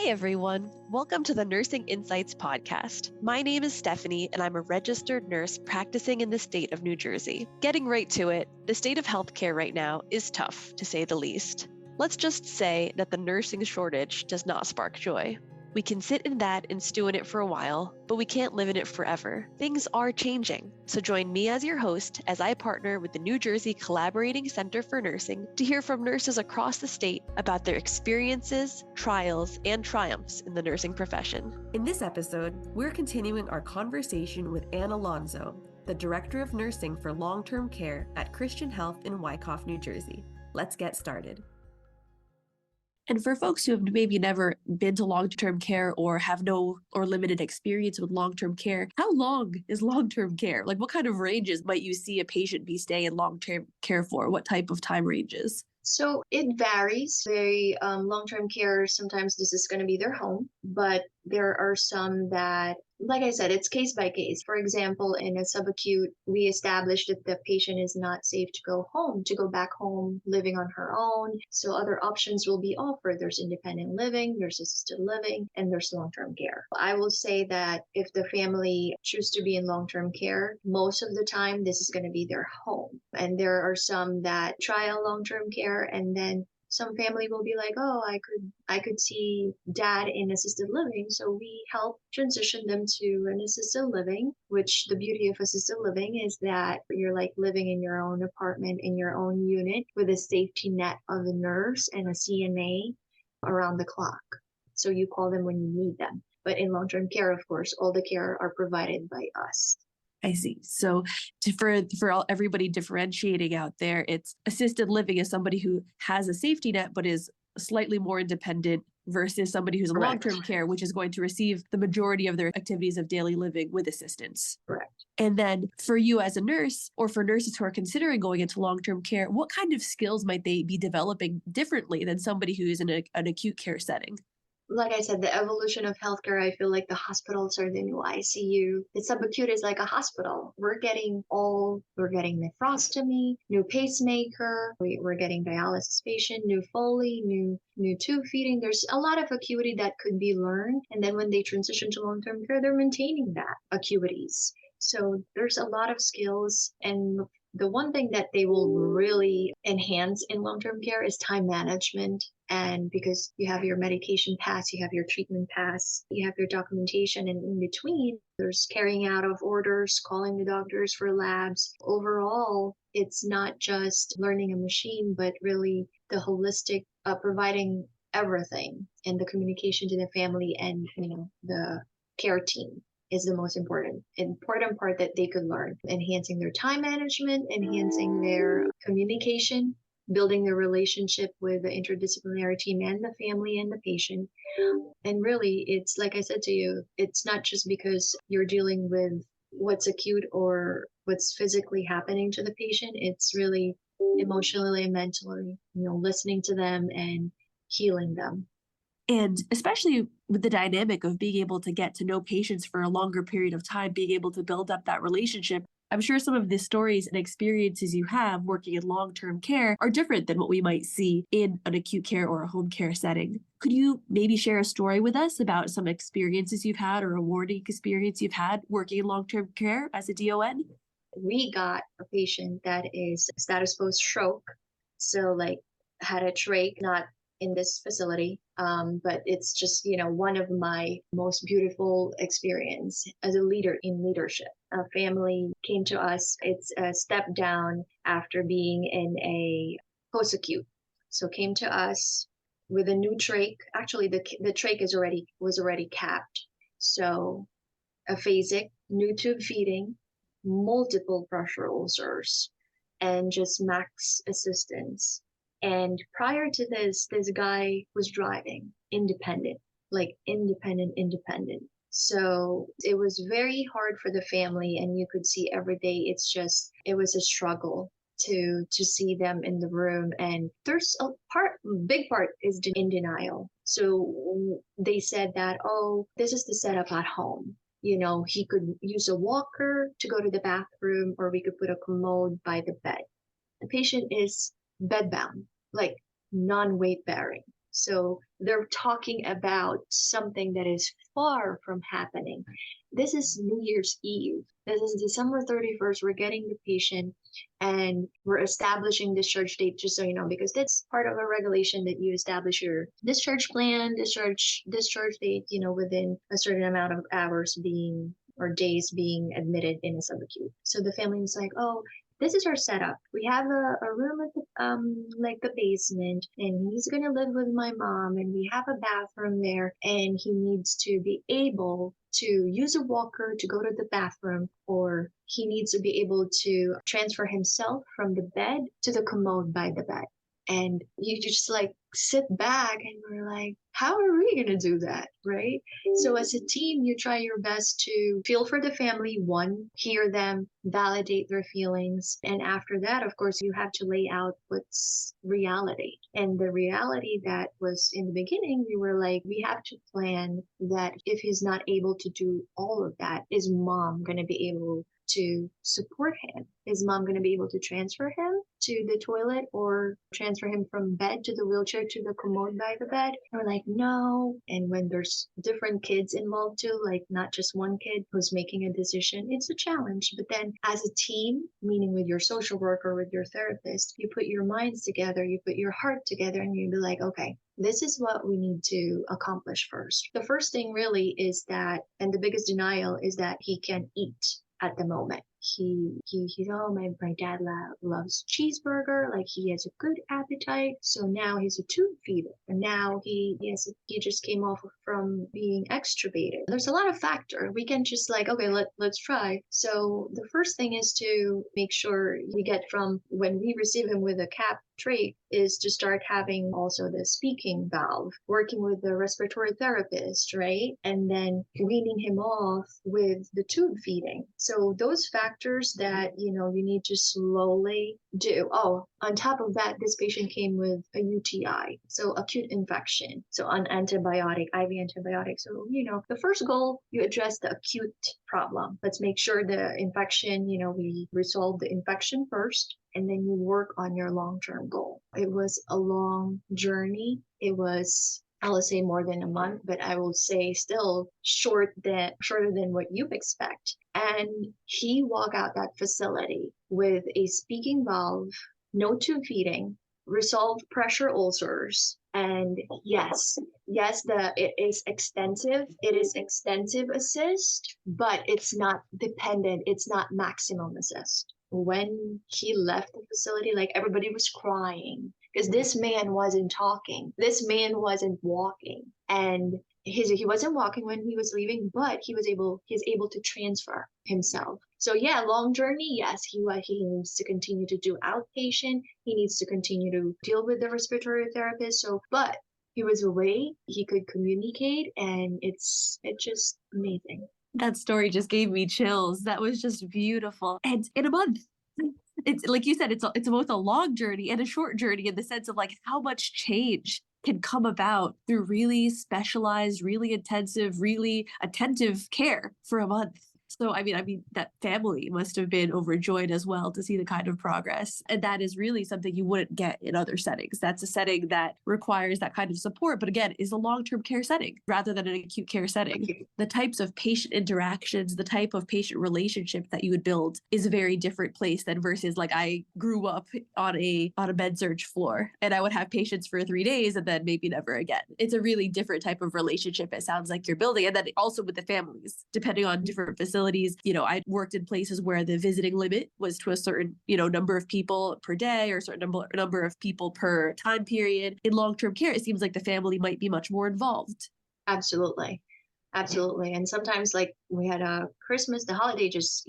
Hey everyone, welcome to the Nursing Insights podcast. My name is Stephanie and I'm a registered nurse practicing in the state of New Jersey. Getting right to it, the state of healthcare right now is tough, to say the least. Let's just say that the nursing shortage does not spark joy. We can sit in that and stew in it for a while, but we can't live in it forever. Things are changing. So join me as your host as I partner with the New Jersey Collaborating Center for Nursing to hear from nurses across the state about their experiences, trials, and triumphs in the nursing profession. In this episode, we're continuing our conversation with Anne Alonzo, the Director of Nursing for Long-Term Care at Christian Health in Wyckoff, New Jersey. Let's get started. And for folks who have maybe never been to long-term care or have no or limited experience with long-term care, how long is long-term care? Like what kind of ranges might you see a patient be staying in long-term care for? What type of time ranges? So it varies. Very long-term care, sometimes this is going to be their home, but there are some that, like I said, it's case by case. For example, in a subacute, we established that the patient is not safe to go back home living on her own. So other options will be offered. There's independent living, there's assisted living, and there's long-term care. I will say that if the family choose to be in long-term care, most of the time, this is going to be their home. And there are some that try a long-term care and then some family will be like, oh, I could see dad in assisted living. So we help transition them to an assisted living, which the beauty of assisted living is that you're like living in your own apartment, in your own unit with a safety net of a nurse and a CNA around the clock. So you call them when you need them. But in long-term care, of course, all the care are provided by us. I see. So everybody differentiating out there, it's assisted living as somebody who has a safety net but is slightly more independent versus somebody who's in long-term care, which is going to receive the majority of their activities of daily living with assistance. Correct. And then for you as a nurse or for nurses who are considering going into long-term care, what kind of skills might they be developing differently than somebody who is in an acute care setting? Like I said, the evolution of healthcare, I feel like the hospitals are the new ICU. The subacute is like a hospital. We're getting nephrostomy, new pacemaker, we're getting dialysis patient, new Foley, new tube feeding. There's a lot of acuity that could be learned. And then when they transition to long-term care, they're maintaining that acuities. So there's a lot of skills, and the one thing that they will really enhance in long-term care is time management. And because you have your medication pass, you have your treatment pass, you have your documentation, and in between, there's carrying out of orders, calling the doctors for labs. Overall, it's not just learning a machine, but really the holistic providing everything, and the communication to the family and the care team is the most important part that they could learn. Enhancing their time management, enhancing their communication, building their relationship with the interdisciplinary team and the family and the patient. And really, it's like I said to you, it's not just because you're dealing with what's acute or what's physically happening to the patient. It's really emotionally and mentally, listening to them and healing them. And especially with the dynamic of being able to get to know patients for a longer period of time, being able to build up that relationship, I'm sure some of the stories and experiences you have working in long-term care are different than what we might see in an acute care or a home care setting. Could you maybe share a story with us about some experiences you've had or a warning experience you've had working in long-term care as a DON? We got a patient that is status post-stroke. So had a trach, not in this facility, but it's just, one of my most beautiful experience as a leader in leadership. A family came to us. It's a step down after being in a post-acute. So came to us with a new trach. Actually, the trach was already capped. So aphasic, new tube feeding, multiple pressure ulcers, and just max assistance. And prior to this guy was driving independent. So it was very hard for the family, and you could see every day it was a struggle to see them in the room. And there's big part is in denial. So they said that, oh, this is the setup at home. He could use a walker to go to the bathroom, or we could put a commode by the bed. The patient is bedbound, like non-weight bearing. So they're talking about something that is far from happening. This is New Year's Eve. This is December 31st. We're getting the patient and we're establishing discharge date, just so you know, because that's part of a regulation that you establish your discharge plan, discharge date, within a certain amount of hours being or days being admitted in a subacute. So the family was like, oh, this is our setup. We have a room at the like the basement, and he's gonna live with my mom, and we have a bathroom there, and he needs to be able to use a walker to go to the bathroom, or he needs to be able to transfer himself from the bed to the commode by the bed. And you just like sit back and we're like, how are we going to do that? Right. So as a team, you try your best to feel for the family, one, hear them, validate their feelings. And after that, of course, you have to lay out what's reality. And the reality that was in the beginning, we were like, we have to plan that if he's not able to do all of that, is mom going to be able to support him? Is mom going to be able to transfer him to the toilet or transfer him from bed to the wheelchair to the commode by the bed? And we're like, no. And when there's different kids involved too, like not just one kid who's making a decision, it's a challenge. But then as a team, meaning with your social worker, with your therapist, you put your minds together, you put your heart together, and you be like, okay, this is what we need to accomplish first. The first thing really is that, and the biggest denial is that he can eat at the moment. He's, oh, my dad loves cheeseburger, like he has a good appetite, so now he's a tube feeder, and now he just came off from being extubated. There's a lot of factor. We can just like, okay, let's try. So the first thing is to make sure we get from when we receive him with a cap trach is to start having also the speaking valve, working with the respiratory therapist, right? And then weaning him off with the tube feeding. So those factors that, you need to slowly do. Oh, on top of that, this patient came with a UTI, so acute infection. So on antibiotic, IV antibiotic. So, the first goal, you address the acute problem. Let's make sure the infection, we resolve the infection first, and then you work on your long-term goal. It was a long journey. It was, I will say, more than a month, but I will say still shorter than what you expect. And he walked out that facility with a speaking valve, no tube feeding, resolved pressure ulcers. And yes, it is extensive. It is extensive assist, but it's not dependent. It's not maximum assist. When he left the facility, like everybody was crying because this man wasn't talking. This man wasn't walking. And he wasn't walking when he was leaving, but he's able to transfer himself. So yeah, long journey. Yes, he needs to continue to do outpatient. He needs to continue to deal with the respiratory therapist. So, but he was away. He could communicate, and it's just amazing. That story just gave me chills. That was just beautiful. And in a month, it's like you said, it's both a long journey and a short journey in the sense of like how much change can come about through really specialized, really intensive, really attentive care for a month. So, I mean, that family must have been overjoyed as well to see the kind of progress. And that is really something you wouldn't get in other settings. That's a setting that requires that kind of support, but again, is a long-term care setting rather than an acute care setting. The types of patient interactions, the type of patient relationship that you would build is a very different place than versus like I grew up on a med surg floor and I would have patients for 3 days and then maybe never again. It's a really different type of relationship, it sounds like you're building. And then also with the families, depending on different facilities. I worked in places where the visiting limit was to a certain, number of people per day or a certain number of people per time period. In long-term care, it seems like the family might be much more involved. Absolutely. And sometimes like we had a Christmas, the holiday just,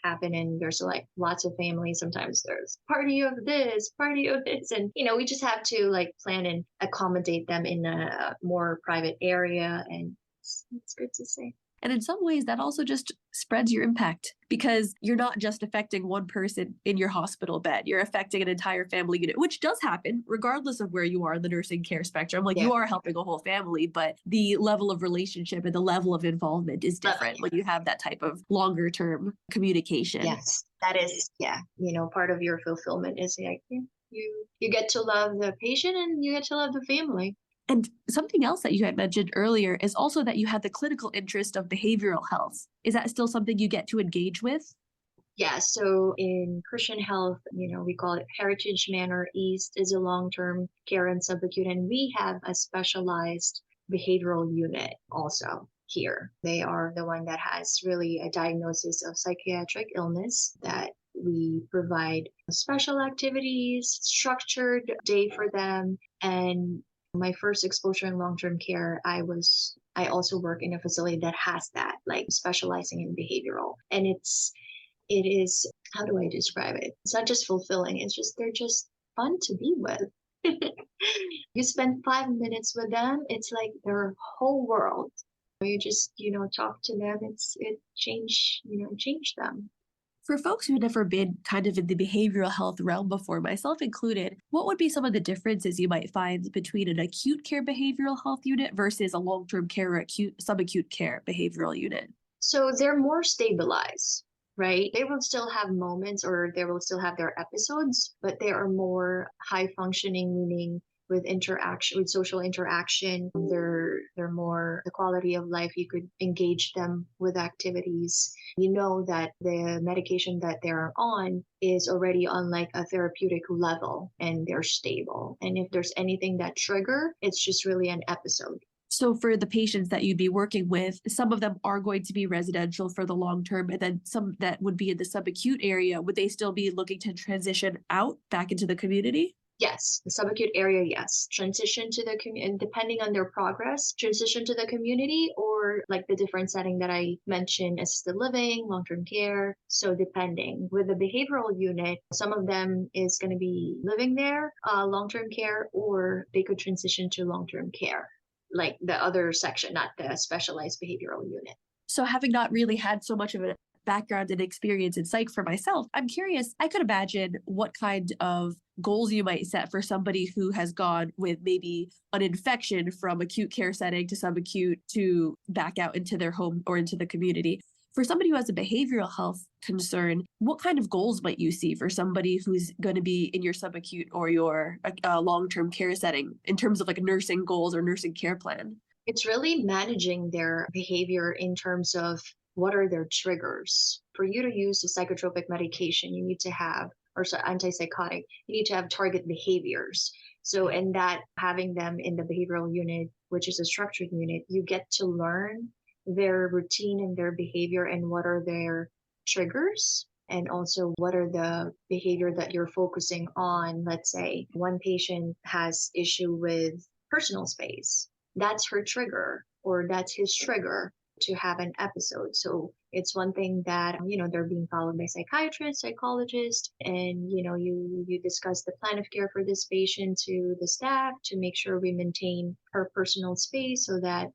happen, and there's like lots of families. Sometimes there's party of this. And, we just have to like plan and accommodate them in a more private area. And it's good to see. And in some ways, that also just spreads your impact because you're not just affecting one person in your hospital bed. You're affecting an entire family unit, which does happen regardless of where you are in the nursing care spectrum. Like you are helping a whole family, but the level of relationship and the level of involvement is different when you have that type of longer term communication. Yes, that is, part of your fulfillment is like, you get to love the patient and you get to love the family. And something else that you had mentioned earlier is also that you had the clinical interest of behavioral health. Is that still something you get to engage with? Yeah, so in Christian health, we call it Heritage Manor East is a long-term care and subacute, and we have a specialized behavioral unit also here. They are the one that has really a diagnosis of psychiatric illness that we provide special activities, structured day for them. And my first exposure in long-term care, I also work in a facility that has that, like specializing in behavioral. And it is, how do I describe it? It's not just fulfilling, they're just fun to be with. You spend 5 minutes with them, it's like their whole world. You just, talk to them, change them. For folks who've never been kind of in the behavioral health realm before, myself included, what would be some of the differences you might find between an acute care behavioral health unit versus a long-term care or acute subacute care behavioral unit? So they're more stabilized, right? They will still have moments or they will still have their episodes, but they are more high functioning, meaning with interaction, with social interaction. They're more the quality of life. You could engage them with activities. You know that the medication that they're on is already on like a therapeutic level and they're stable. And if there's anything that trigger, it's just really an episode. So for the patients that you'd be working with, some of them are going to be residential for the long term, and then some that would be in the subacute area, would they still be looking to transition out back into the community? Yes, the subacute area, yes. Transition to the community, and depending on their progress, transition to the community or like the different setting that I mentioned, assisted living, long-term care. So depending. With the behavioral unit, some of them is going to be living there, long-term care, or they could transition to long-term care, like the other section, not the specialized behavioral unit. So having not really had so much of a background and experience in psych for myself, I'm curious, I could imagine what kind of goals you might set for somebody who has gone with maybe an infection from acute care setting to subacute to back out into their home or into the community. For somebody who has a behavioral health concern, what kind of goals might you see for somebody who's going to be in your subacute or your long-term care setting in terms of like nursing goals or nursing care plan? It's really managing their behavior in terms of what are their triggers. For you to use a psychotropic medication, you need to have, or so antipsychotic, you need to have target behaviors. So in that, having them in the behavioral unit, which is a structured unit, you get to learn their routine and their behavior and what are their triggers and also what are the behavior that you're focusing on. Let's say one patient has issue with personal space. That's her trigger or that's his trigger to have an episode. So it's one thing that, they're being followed by psychiatrists, psychologists, and, you discuss the plan of care for this patient to the staff to make sure we maintain her personal space so that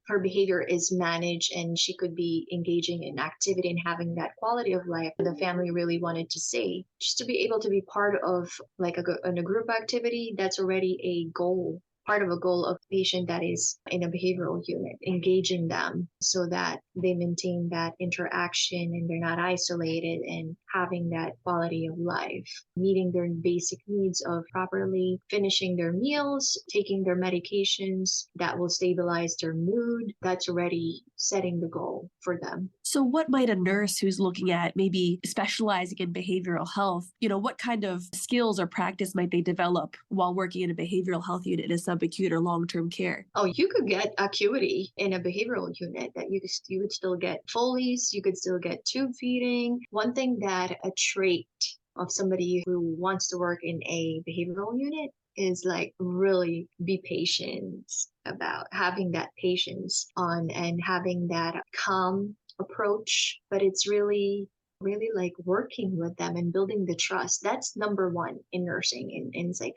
her behavior is managed and she could be engaging in activity and having that quality of life the family really wanted to see. Just to be able to be part of like a group activity, that's already a goal, part of a goal of a patient that is in a behavioral unit, engaging them so that they maintain that interaction and they're not isolated and having that quality of life, meeting their basic needs of properly finishing their meals, taking their medications that will stabilize their mood. That's already setting the goal for them. So what might a nurse who's looking at maybe specializing in behavioral health, what kind of skills or practice might they develop while working in a behavioral health unit in a subacute or long-term care? Oh, you could get acuity in a behavioral unit that you could still get Foley's, you could still get tube feeding. One thing that a trait of somebody who wants to work in a behavioral unit is like really be patient about having that patience on and having that calm approach. But it's really like working with them and building the trust. That's number one in nursing, in psych,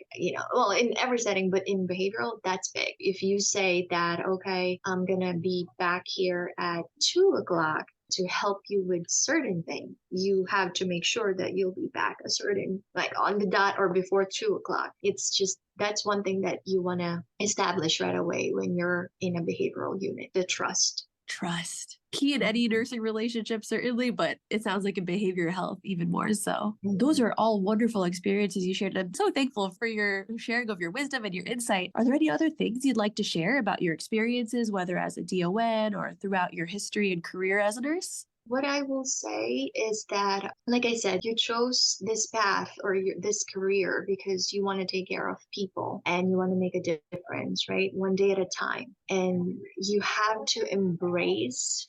well, in every setting, but in behavioral, that's big. If you say that, okay, I'm gonna be back here at 2 o'clock to help you with certain thing, you have to make sure that you'll be back a certain, like on the dot or before 2 o'clock. It's just, that's one thing that you want to establish right away when you're in a behavioral unit, the trust. Trust. Key in any nursing relationship, certainly, but it sounds like in behavioral health even more so. Those are all wonderful experiences you shared. I'm so thankful for your sharing of your wisdom and your insight. Are there any other things you'd like to share about your experiences, whether as a DON or throughout your history and career as a nurse? What I will say is that, like I said, you chose this path or this career because you want to take care of people and you want to make a difference, right? One day at a time. And you have to embrace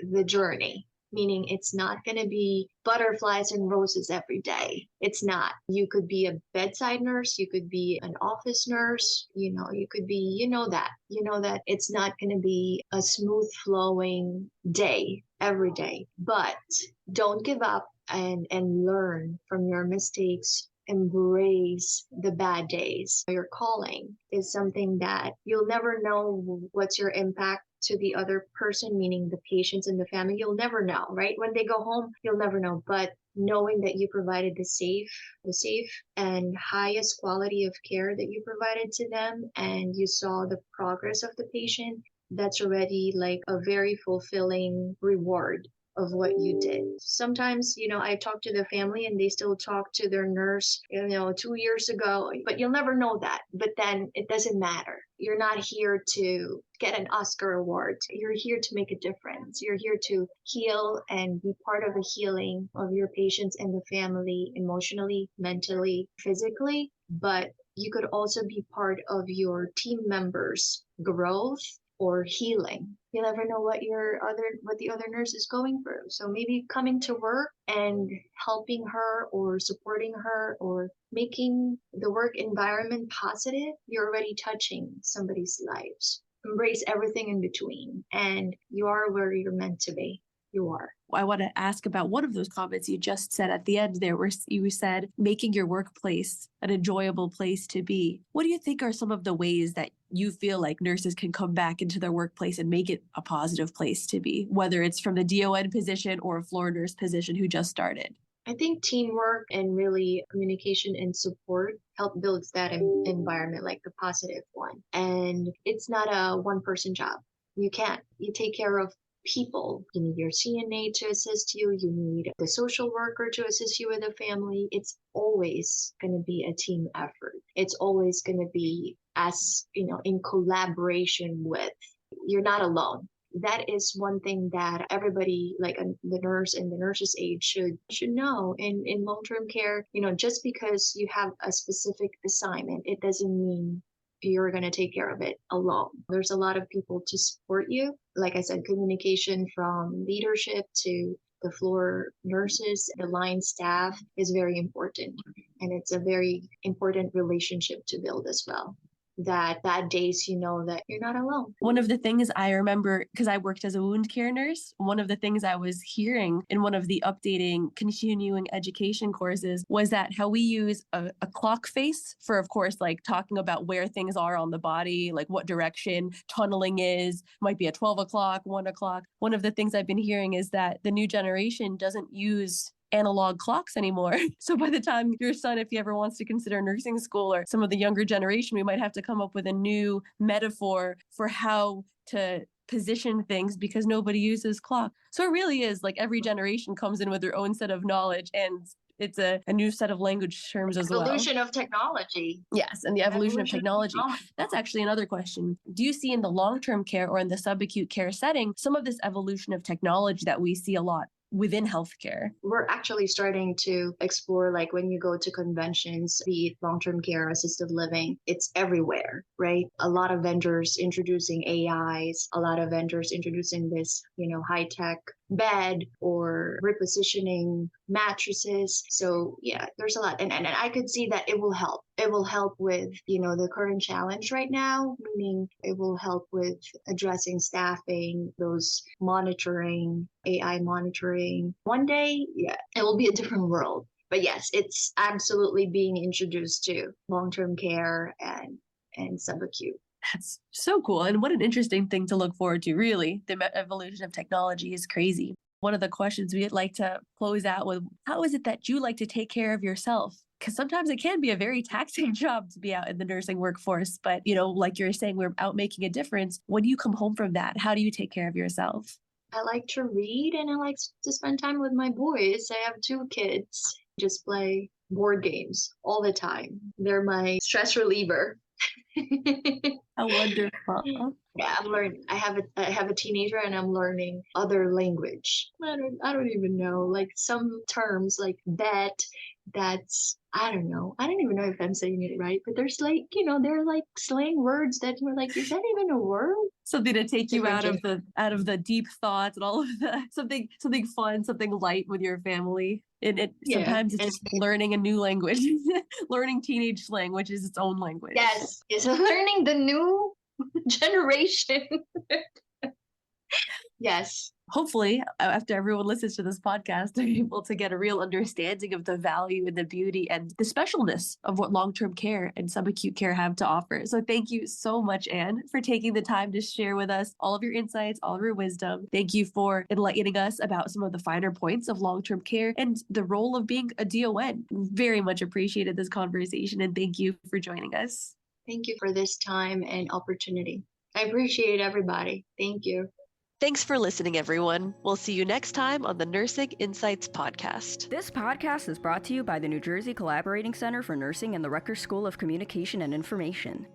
the journey, meaning it's not going to be butterflies and roses every day. It's not. You could be a bedside nurse, you could be an office nurse, you could be, that it's not going to be a smooth flowing day every day. But don't give up and learn from your mistakes. Embrace the bad days. Your calling is something that you'll never know what's your impact to the other person, meaning the patients and the family. You'll never know, right? When they go home, you'll never know. But knowing that you provided the safe and highest quality of care that you provided to them, and you saw the progress of the patient, that's already like a very fulfilling reward of what you did. Sometimes, I talk to the family and they still talk to their nurse, 2 years ago, but you'll never know that. But then it doesn't matter. You're not here to get an Oscar award. You're here to make a difference. You're here to heal and be part of the healing of your patients and the family, emotionally, mentally, physically. But you could also be part of your team members' growth or healing. You never know what the other nurse is going through. So maybe coming to work and helping her or supporting her or making the work environment positive, you're already touching somebody's lives. Embrace everything in between, and you are where you're meant to be. You are. I want to ask about one of those comments you just said at the end there, where you said making your workplace an enjoyable place to be. What do you think are some of the ways that you feel like nurses can come back into their workplace and make it a positive place to be, whether it's from the DON position or a floor nurse position who just started? I think teamwork and really communication and support help builds that environment, like the positive one. And it's not a one-person job. You take care of people. You need your CNA to assist you. You need the social worker to assist you with the family. It's always going to be a team effort. It's always going to be in collaboration with. You're not alone. That is one thing that everybody, like the nurse and the nurse's aide, should know. In long-term care, just because you have a specific assignment, it doesn't mean you're going to take care of it alone. There's a lot of people to support you. Like I said, communication from leadership to the floor nurses, the line staff is very important. And it's a very important relationship to build as well. That bad days, that you're not alone. One of the things I remember, because I worked as a wound care nurse, one of the things I was hearing in one of the updating continuing education courses was that how we use a clock face for, of course, like talking about where things are on the body, like what direction tunneling is, might be at 12 o'clock, 1 o'clock. One of the things I've been hearing is that the new generation doesn't use analog clocks anymore. So by the time your son, if he ever wants to consider nursing school, or some of the younger generation, we might have to come up with a new metaphor for how to position things because nobody uses clock. So it really is like every generation comes in with their own set of knowledge, and it's a new set of language terms as well. Evolution of technology. Yes, and the evolution of technology. That's actually another question. Do you see in the long-term care or in the subacute care setting some of this evolution of technology that we see a lot within healthcare? We're actually starting to explore, like when you go to conventions, be it long-term care, assisted living, it's everywhere, right? A lot of vendors introducing AIs, a lot of vendors introducing this, high-tech bed or repositioning mattresses. So yeah, there's a lot. And I could see that it will help. It will help with, the current challenge right now, meaning it will help with addressing staffing, those monitoring, AI monitoring. One day, yeah, it will be a different world. But yes, it's absolutely being introduced to long-term care and subacute. That's so cool. And what an interesting thing to look forward to, really. The evolution of technology is crazy. One of the questions we'd like to close out with, how is it that you like to take care of yourself? because sometimes it can be a very taxing job to be out in the nursing workforce. But, like you're saying, we're out making a difference. When you come home from that, how do you take care of yourself? I like to read and I like to spend time with my boys. I have 2 kids. Just play board games all the time. They're my stress reliever. How wonderful. Yeah, I'm learning. I have a teenager and I'm learning other language. I don't even know, like some terms like that. That's I don't know. I don't even know if I'm saying it right, but there's like they're like slang words that you're like, is that even a word? Something to take you out Different of the deep thoughts and all of the something fun, something light with your family. And Yeah, sometimes it's and just learning a new language, learning teenage slang, which is its own language. yes, it's learning the new generation. Yes. Hopefully, after everyone listens to this podcast, they're able to get a real understanding of the value and the beauty and the specialness of what long-term care and subacute care have to offer. So thank you so much, Anne, for taking the time to share with us all of your insights, all of your wisdom. Thank you for enlightening us about some of the finer points of long-term care and the role of being a DON. Very much appreciated this conversation, and thank you for joining us. Thank you for this time and opportunity. I appreciate everybody. Thank you. Thanks for listening, everyone. We'll see you next time on the Nursing Insights podcast. This podcast is brought to you by the New Jersey Collaborating Center for Nursing and the Rutgers School of Communication and Information.